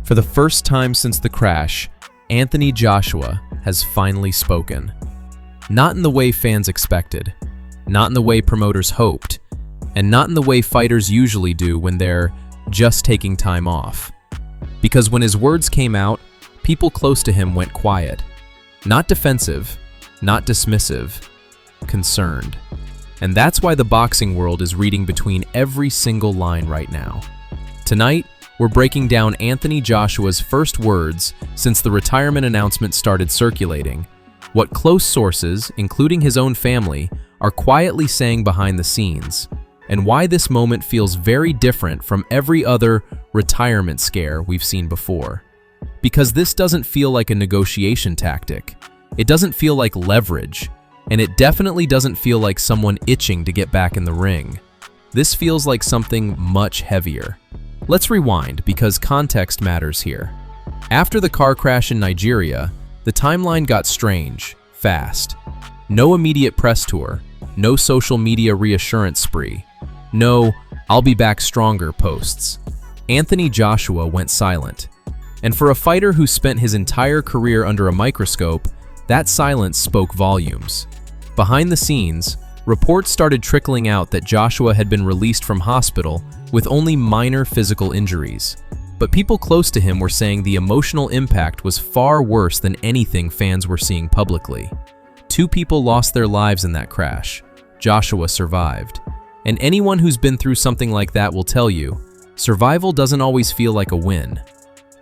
For the first time since the crash, Anthony Joshua has finally spoken. Not in the way fans expected, not in the way promoters hoped, and not in the way fighters usually do when they're just taking time off. Because when his words came out, people close to him went quiet. Not defensive, not dismissive, concerned. And that's why the boxing world is reading between every single line right now. Tonight, we're breaking down Anthony Joshua's first words since the retirement announcement started circulating, what close sources, including his own family, are quietly saying behind the scenes, and why this moment feels very different from every other retirement scare we've seen before. Because this doesn't feel like a negotiation tactic, it doesn't feel like leverage, and it definitely doesn't feel like someone itching to get back in the ring. This feels like something much heavier. Let's rewind because context matters here. After the car crash in Nigeria, the timeline got strange, fast. No immediate press tour, no social media reassurance spree, no "I'll be back stronger" posts. Anthony Joshua went silent. And for a fighter who spent his entire career under a microscope, that silence spoke volumes. Behind the scenes, reports started trickling out that Joshua had been released from hospital with only minor physical injuries. But people close to him were saying the emotional impact was far worse than anything fans were seeing publicly. 2 people lost their lives in that crash. Joshua survived. And anyone who's been through something like that will tell you, survival doesn't always feel like a win.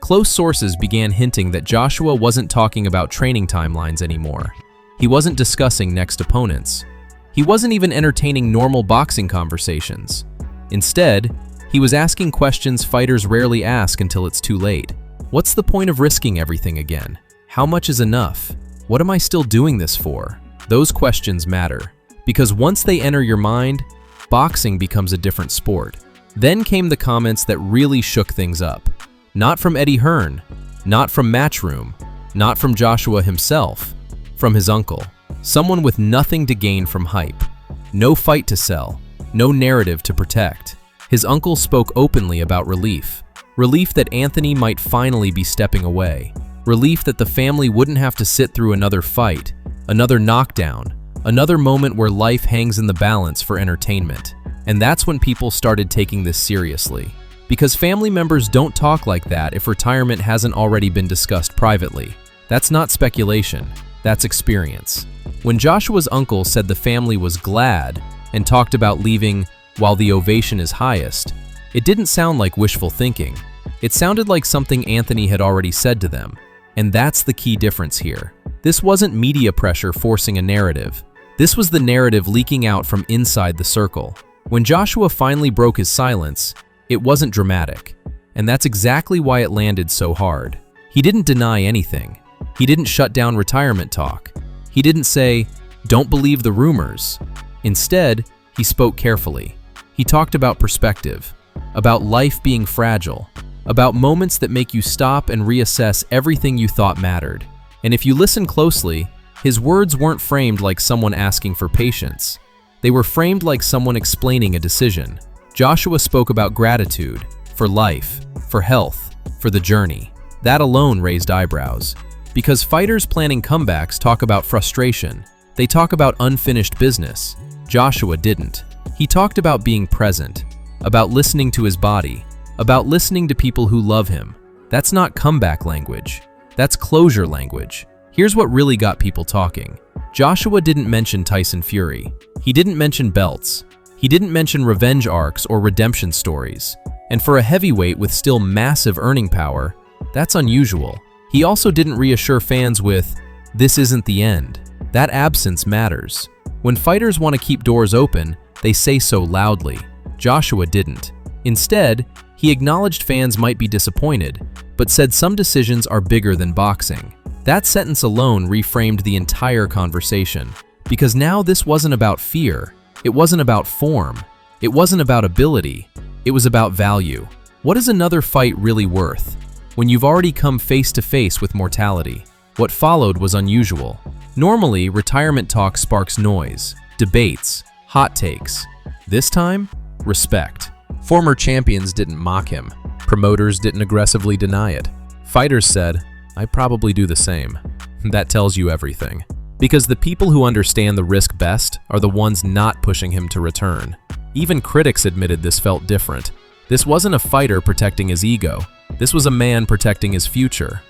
Close sources began hinting that Joshua wasn't talking about training timelines anymore. He wasn't discussing next opponents. He wasn't even entertaining normal boxing conversations. Instead, he was asking questions fighters rarely ask until it's too late. What's the point of risking everything again? How much is enough? What am I still doing this for? Those questions matter. Because once they enter your mind, boxing becomes a different sport. Then came the comments that really shook things up. Not from Eddie Hearn, not from Matchroom, not from Joshua himself, from his uncle. Someone with nothing to gain from hype. No fight to sell, no narrative to protect. His uncle spoke openly about relief. Relief that Anthony might finally be stepping away. Relief that the family wouldn't have to sit through another fight, another knockdown, another moment where life hangs in the balance for entertainment. And that's when people started taking this seriously. Because family members don't talk like that if retirement hasn't already been discussed privately. That's not speculation, that's experience. When Joshua's uncle said the family was glad and talked about leaving while the ovation is highest, it didn't sound like wishful thinking. It sounded like something Anthony had already said to them. And that's the key difference here. This wasn't media pressure forcing a narrative. This was the narrative leaking out from inside the circle. When Joshua finally broke his silence, it wasn't dramatic. And that's exactly why it landed so hard. He didn't deny anything. He didn't shut down retirement talk. He didn't say, "Don't believe the rumors." Instead, he spoke carefully. He talked about perspective, about life being fragile, about moments that make you stop and reassess everything you thought mattered. And if you listen closely, his words weren't framed like someone asking for patience. They were framed like someone explaining a decision. Joshua spoke about gratitude, for life, for health, for the journey. That alone raised eyebrows. Because fighters planning comebacks talk about frustration. They talk about unfinished business. Joshua didn't. He talked about being present, about listening to his body, about listening to people who love him. That's not comeback language. That's closure language. Here's what really got people talking. Joshua didn't mention Tyson Fury. He didn't mention belts. He didn't mention revenge arcs or redemption stories. And for a heavyweight with still massive earning power, that's unusual. He also didn't reassure fans with, "This isn't the end." That absence matters. When fighters want to keep doors open, they say so loudly. Joshua didn't. Instead, he acknowledged fans might be disappointed, but said some decisions are bigger than boxing. That sentence alone reframed the entire conversation. Because now this wasn't about fear. It wasn't about form. It wasn't about ability. It was about value. What is another fight really worth when you've already come face to face with mortality? What followed was unusual. Normally, retirement talk sparks noise, debates, hot takes. This time, respect. Former champions didn't mock him. Promoters didn't aggressively deny it. Fighters said, "I'd probably do the same." That tells you everything. Because the people who understand the risk best are the ones not pushing him to return. Even critics admitted this felt different. This wasn't a fighter protecting his ego. This was a man protecting his future.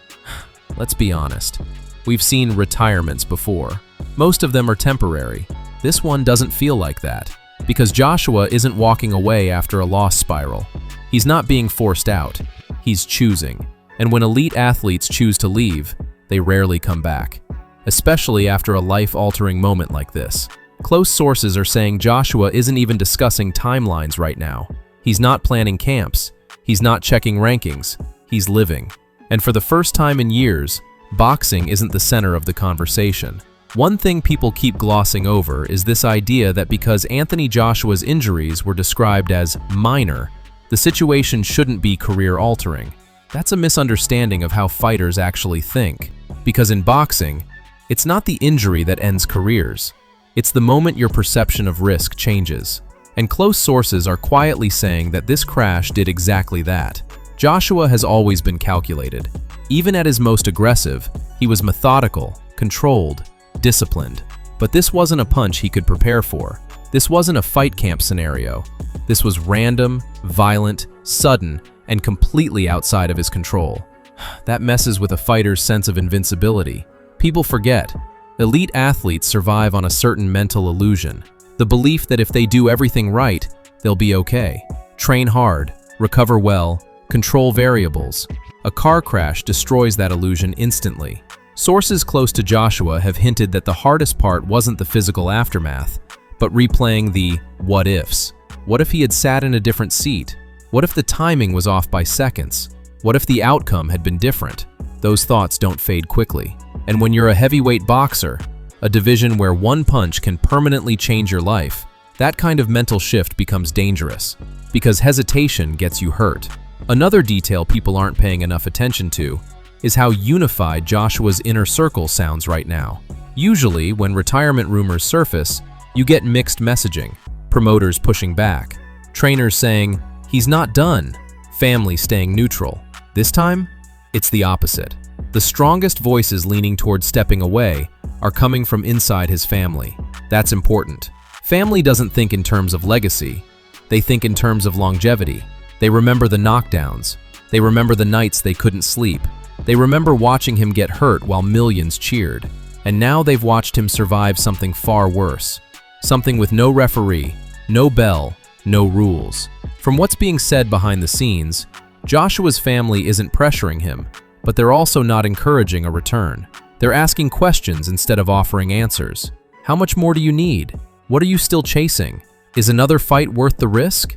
Let's be honest. We've seen retirements before. Most of them are temporary. This one doesn't feel like that. Because Joshua isn't walking away after a loss spiral. He's not being forced out. He's choosing. And when elite athletes choose to leave, they rarely come back. Especially after a life-altering moment like this. Close sources are saying Joshua isn't even discussing timelines right now. He's not planning camps. He's not checking rankings. He's living. And for the first time in years, boxing isn't the center of the conversation. One thing people keep glossing over is this idea that because Anthony Joshua's injuries were described as minor, the situation shouldn't be career-altering. That's a misunderstanding of how fighters actually think. Because in boxing, it's not the injury that ends careers. It's the moment your perception of risk changes. And close sources are quietly saying that this crash did exactly that. Joshua has always been calculated. Even at his most aggressive, he was methodical, controlled, disciplined. But this wasn't a punch he could prepare for. This wasn't a fight camp scenario. This was random, violent, sudden, and completely outside of his control. That messes with a fighter's sense of invincibility. People forget. Elite athletes survive on a certain mental illusion. The belief that if they do everything right, they'll be okay. Train hard, recover well, control variables. A car crash destroys that illusion instantly. Sources close to Joshua have hinted that the hardest part wasn't the physical aftermath, but replaying the what-ifs. What if he had sat in a different seat? What if the timing was off by seconds? What if the outcome had been different? Those thoughts don't fade quickly. And when you're a heavyweight boxer, a division where one punch can permanently change your life, that kind of mental shift becomes dangerous, because hesitation gets you hurt. Another detail people aren't paying enough attention to is how unified Joshua's inner circle sounds right now. Usually, when retirement rumors surface, you get mixed messaging, promoters pushing back, trainers saying, "He's not done," family staying neutral. This time, it's the opposite. The strongest voices leaning toward stepping away are coming from inside his family. That's important. Family doesn't think in terms of legacy. They think in terms of longevity. They remember the knockdowns. They remember the nights they couldn't sleep. They remember watching him get hurt while millions cheered. And now they've watched him survive something far worse. Something with no referee, no bell, no rules. From what's being said behind the scenes, Joshua's family isn't pressuring him, but they're also not encouraging a return. They're asking questions instead of offering answers. How much more do you need? What are you still chasing? Is another fight worth the risk?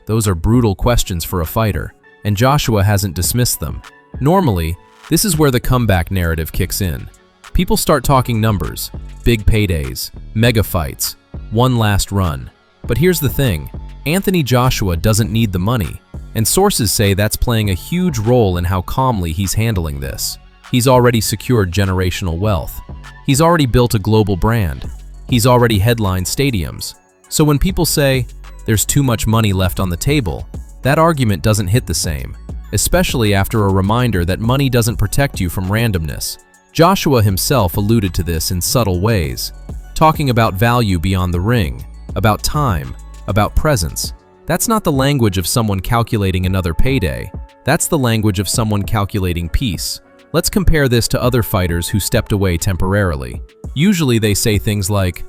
Those are brutal questions for a fighter, and Joshua hasn't dismissed them. Normally, this is where the comeback narrative kicks in. People start talking numbers, big paydays, mega fights, one last run. But here's the thing, Anthony Joshua doesn't need the money, and sources say that's playing a huge role in how calmly he's handling this. He's already secured generational wealth. He's already built a global brand. He's already headlined stadiums. So when people say, there's too much money left on the table, that argument doesn't hit the same, especially after a reminder that money doesn't protect you from randomness. Joshua himself alluded to this in subtle ways, talking about value beyond the ring, about time, about presence. That's not the language of someone calculating another payday. That's the language of someone calculating peace. Let's compare this to other fighters who stepped away temporarily. Usually they say things like,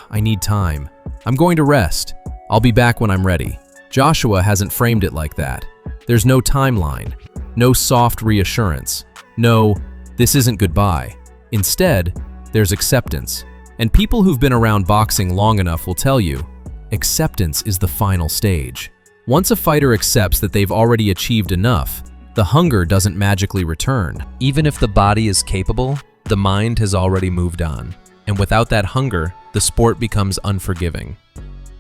"I need time. I'm going to rest. I'll be back when I'm ready." Joshua hasn't framed it like that. There's no timeline, no soft reassurance, no, "this isn't goodbye." Instead, there's acceptance. And people who've been around boxing long enough will tell you, acceptance is the final stage. Once a fighter accepts that they've already achieved enough, the hunger doesn't magically return. Even if the body is capable, the mind has already moved on. And without that hunger, the sport becomes unforgiving.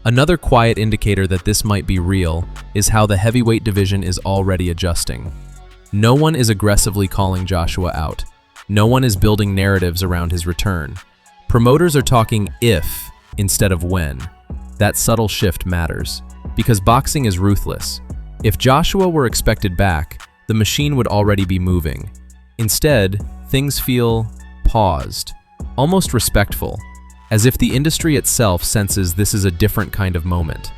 Another quiet indicator that this might be real is how the heavyweight division is already adjusting. No one is aggressively calling Joshua out. No one is building narratives around his return. Promoters are talking if instead of when. That subtle shift matters, because boxing is ruthless. If Joshua were expected back, the machine would already be moving. Instead, things feel paused, almost respectful, as if the industry itself senses this is a different kind of moment.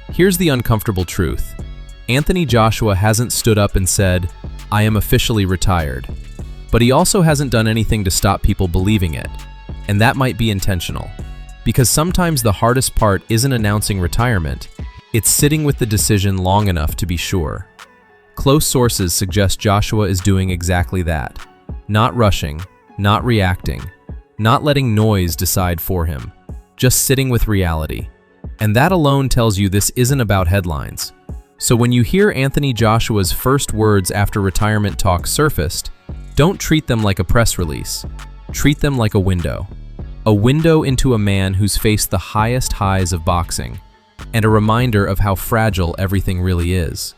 Here's the uncomfortable truth. Anthony Joshua hasn't stood up and said, "I am officially retired." But he also hasn't done anything to stop people believing it. And that might be intentional. Because sometimes the hardest part isn't announcing retirement, it's sitting with the decision long enough to be sure. Close sources suggest Joshua is doing exactly that. Not rushing, not reacting, not letting noise decide for him, just sitting with reality. And that alone tells you this isn't about headlines. So when you hear Anthony Joshua's first words after retirement talk surfaced, don't treat them like a press release. Treat them like a window. A window into a man who's faced the highest highs of boxing, and a reminder of how fragile everything really is.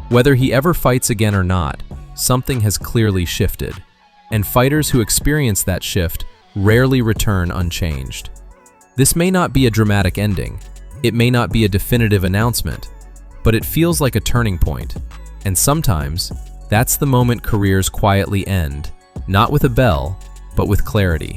Whether he ever fights again or not, something has clearly shifted, and fighters who experience that shift rarely return unchanged. This may not be a dramatic ending, it may not be a definitive announcement, but it feels like a turning point, and sometimes that's the moment careers quietly end, not with a bell, but with clarity.